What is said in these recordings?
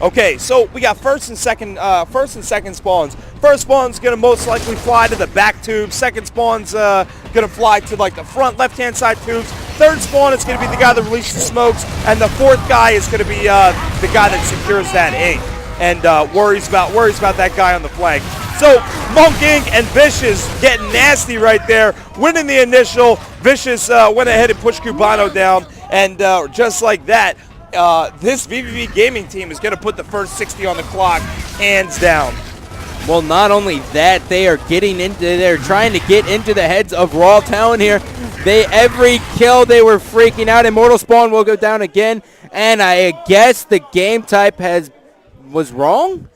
Okay, so we got first and second spawns. First spawn's gonna most likely fly to the back tube. Second spawn's gonna fly to like the front left-hand side tubes. Third spawn is gonna be the guy that releases the smokes, and the fourth guy is gonna be the guy that secures that ink and worries about that guy on the flank. So Monk Inc. and Vicious getting nasty right there, winning the initial. Vicious went ahead and pushed Cubano down, and just like that, this vVv Gaming team is going to put the first 60 on the clock, hands down. Well, not only that, they're trying to get into the heads of Raw Talent here. Every kill they were freaking out. Immortal Spawn will go down again, and I guess the game type was wrong.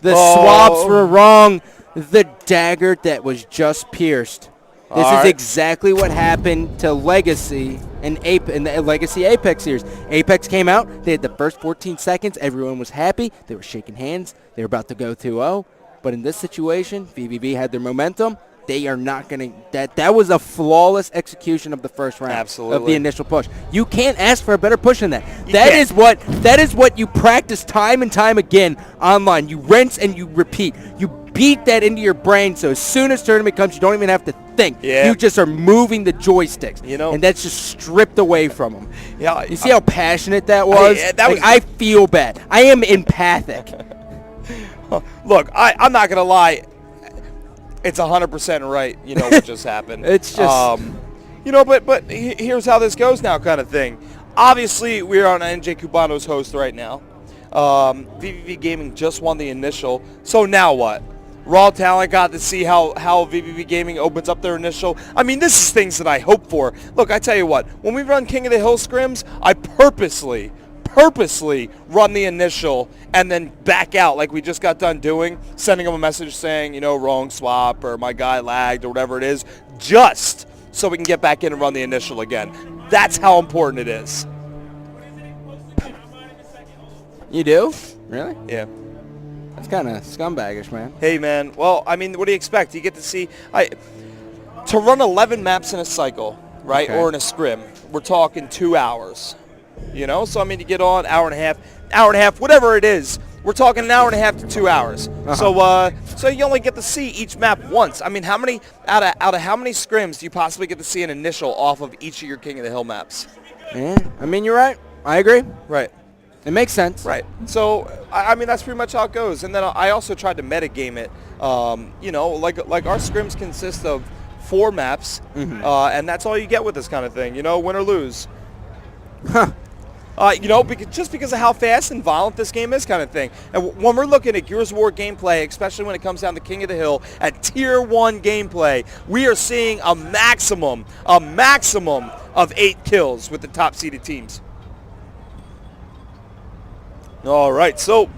The swaps were wrong. The dagger that was just pierced. This is exactly what happened to Legacy in the Legacy Apex series. Apex came out. They had the first 14 seconds. Everyone was happy. They were shaking hands. They were about to go 2-0. But in this situation, vVv had their momentum. They are not going to. That was a flawless execution of the first round. Absolutely. Of the initial push. You can't ask for a better push than that. That is what you practice time and time again online. You rinse and you repeat. You beat that into your brain, so as soon as tournament comes, you don't even have to think. Yeah. You just are moving the joysticks, you and that's just stripped away from them. Yeah, you see how passionate that was? I feel bad. I am empathic. Look, I'm not gonna lie. It's 100% right. You know what just happened. It's just, but here's how this goes now, kind of thing. Obviously, we're on NJ Cubano's host right now. vVv Gaming just won the initial. So now what? Raw Talent got to see how vVv Gaming opens up their initial. I mean, this is things that I hope for. Look, I tell you what. When we run King of the Hill scrims, I purposely run the initial and then back out like we just got done doing, sending them a message saying, wrong swap or my guy lagged or whatever it is, just so we can get back in and run the initial again. That's how important it is. You do? Really? Yeah. That's kind of scumbaggish, man. Hey, man. Well, I mean, what do you expect? You get to see to run 11 maps in a cycle, right, or in a scrim. We're talking 2 hours. So I mean, you get on hour and a half, whatever it is. We're talking an hour and a half to 2 hours. So you only get to see each map once. I mean, how many out of how many scrims do you possibly get to see an initial off of each of your King of the Hill maps? Yeah, I mean, you're right. I agree. Right. It makes sense. Right. So, I mean, that's pretty much how it goes. And then I also tried to metagame it. Like our scrims consist of 4 maps, and that's all you get with this kind of thing. Win or lose. Huh. Because of how fast and violent this game is, kind of thing. And when we're looking at Gears of War gameplay, especially when it comes down to King of the Hill, at Tier 1 gameplay, we are seeing a maximum of 8 kills with the top-seeded teams. All right, so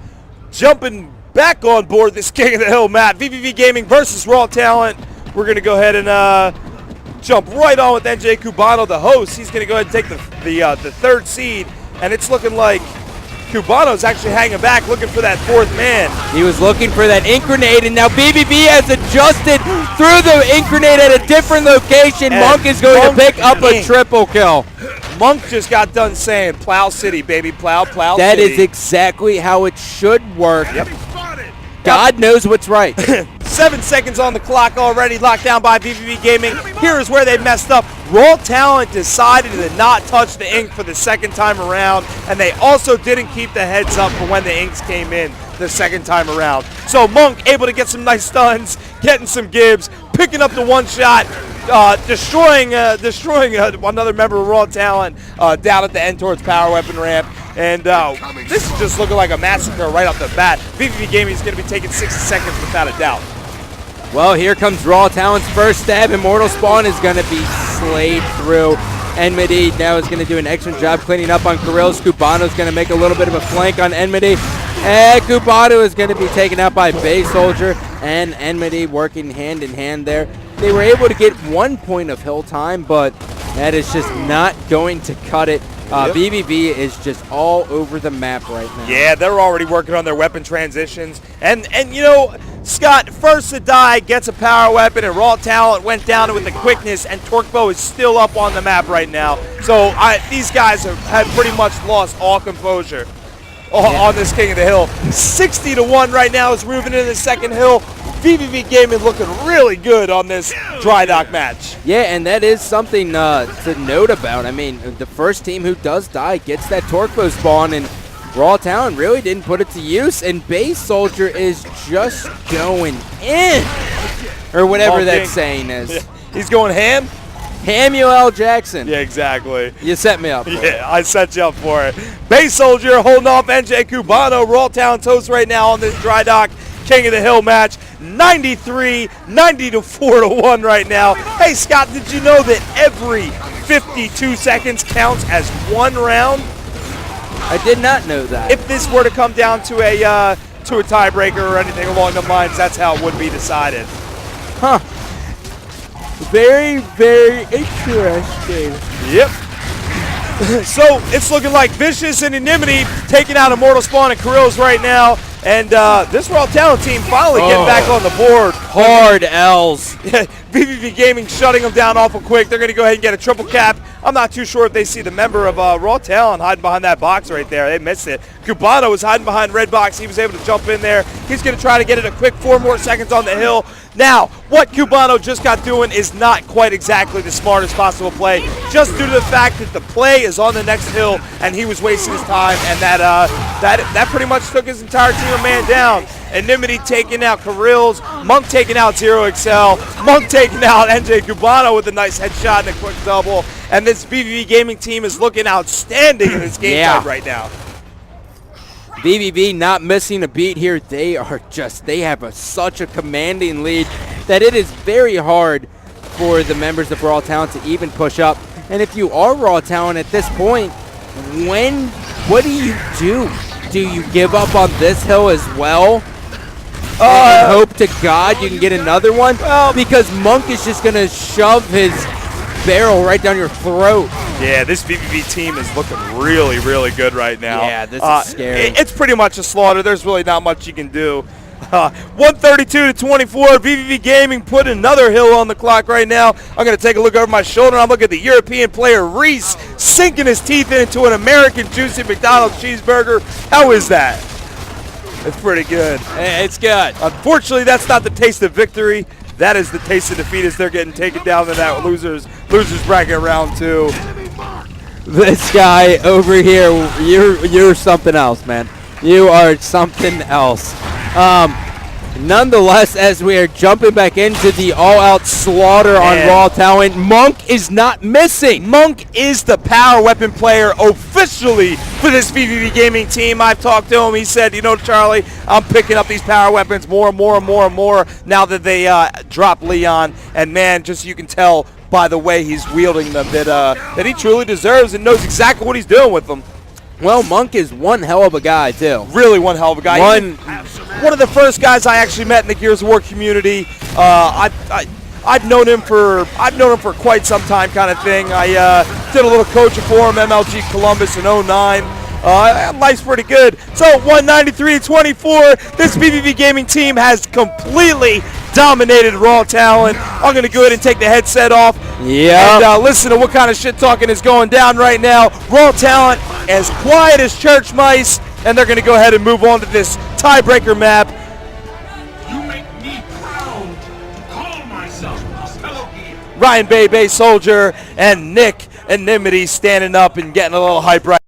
jumping back on board this King of the Hill map, vVv Gaming versus Raw Talent. We're going to go ahead and jump right on with NJ Cubano, the host. He's going to go ahead and take the third seed, and it's looking like Cubano's actually hanging back, looking for that 4th man. He was looking for that ink grenade, and now vVv has adjusted through the ink grenade at a different location. And Monk is going to pick up a triple kill. Monk just got done saying, Plow City, baby, plow City. That is exactly how it should work. Yep. God knows what's right. 7 seconds on the clock already, locked down by vVv Gaming. Here is where they messed up. Raw Talent decided to not touch the ink for the second time around, and they also didn't keep the heads up for when the inks came in the second time around. So Monk able to get some nice stuns, getting some gibs, picking up the one shot, destroying another member of Raw Talent down at the end towards power weapon ramp. And this is just looking like a massacre right off the bat. vVv Gaming is going to be taking 60 seconds without a doubt. Well, here comes Raw Talent's first stab. Immortal Spawn is going to be slayed through. Enmity now is going to do an excellent job cleaning up on Kirill's. Cubano is going to make a little bit of a flank on Enmity. And Cubano is going to be taken out by Bay Soldier and Enmity working hand in hand there. They were able to get 1 point of hill time, but that is just not going to cut it. vVv is just all over the map right now. Yeah, they're already working on their weapon transitions. And Scott, first to die, gets a power weapon, and Raw Talent went down with the quickness, and Torquebo is still up on the map right now. So these guys have pretty much lost all composure. on this King of the Hill. 60-1 right now is moving into the second hill. vVv Gaming looking really good on this dry dock match. Yeah, and that is something to note about. I mean, the first team who does die gets that Torquo spawn, and Raw Talon really didn't put it to use, and Base Soldier is just going in, or whatever that saying is. Yeah. He's going ham? Samuel Jackson. Yeah, exactly. You set me up for it. I set you up for it. Base Soldier holding off NJ Cubano. Raw Talon toast right now on this dry dock King of the Hill match. 90-4-1 right now. Hey, Scott, did you know that every 52 seconds counts as one round? I did not know that. If this were to come down to a tiebreaker or anything along the lines, that's how it would be decided. Huh. Very, very interesting. Yep. So it's looking like Vicious and Inimity taking out Immortal Spawn and Karil's right now. And this Raw Talon team finally getting back on the board. Hard L's. vVv Gaming shutting them down awful quick. They're going to go ahead and get a triple cap. I'm not too sure if they see the member of Raw Talon hiding behind that box right there. They missed it. Cubano was hiding behind red box. He was able to jump in there. He's going to try to get it a quick 4 more seconds on the hill. Now, what Cubano just got doing is not quite exactly the smartest possible play, just due to the fact that the play is on the next hill and he was wasting his time, and that pretty much took his entire team of man down. Inimity taking out Karil's, Monk taking out Zero Excel, Monk taking out NJ Cubano with a nice headshot and a quick double, and this vVv Gaming team is looking outstanding in this game type right now. vVv not missing a beat here. They have such a commanding lead that it is very hard for the members of Raw Talon to even push up. And if you are Raw Talon at this point, what do you do? Do you give up on this hill as well? And hope to God you can get another one? Because Monk is just going to shove his barrel right down your throat. Yeah, this vVv team is looking really, really good right now. Yeah, this is scary. It's pretty much a slaughter. There's really not much you can do. 132-24, vVv Gaming put another hill on the clock right now. I'm going to take a look over my shoulder, and I'm looking at the European player Reese sinking his teeth into an American juicy McDonald's cheeseburger. How is that? It's pretty good. It's good. Unfortunately, that's not the taste of victory. That is the taste of defeat as they're getting taken down to that losers bracket round 2. This guy over here, you're something else, man. You are something else. Nonetheless, as we are jumping back into the all-out slaughter on Raw Talon, Monk is not missing. Monk is the power weapon player officially for this vVv Gaming team. I've talked to him. He said, you know, Charlie, I'm picking up these power weapons more and more now that they drop Leon. And, man, just you can tell by the way he's wielding them that he truly deserves and knows exactly what he's doing with them. Well, Monk is one hell of a guy, too. Really one hell of a guy. One of the first guys I actually met in the Gears of War community. I've known him for quite some time, kind of thing. I did a little coaching for him, MLG Columbus in 09. Life's pretty good. So 193-24. This vVv Gaming team has completely dominated Raw Talon. I'm going to go ahead and take the headset off. Yeah. And listen to what kind of shit talking is going down right now. Raw Talon as quiet as church mice, and they're going to go ahead and move on to this tiebreaker map. You make me proud to call myself a fellow gear. Ryan Base Soldier and Nick Inimity standing up and getting a little hype right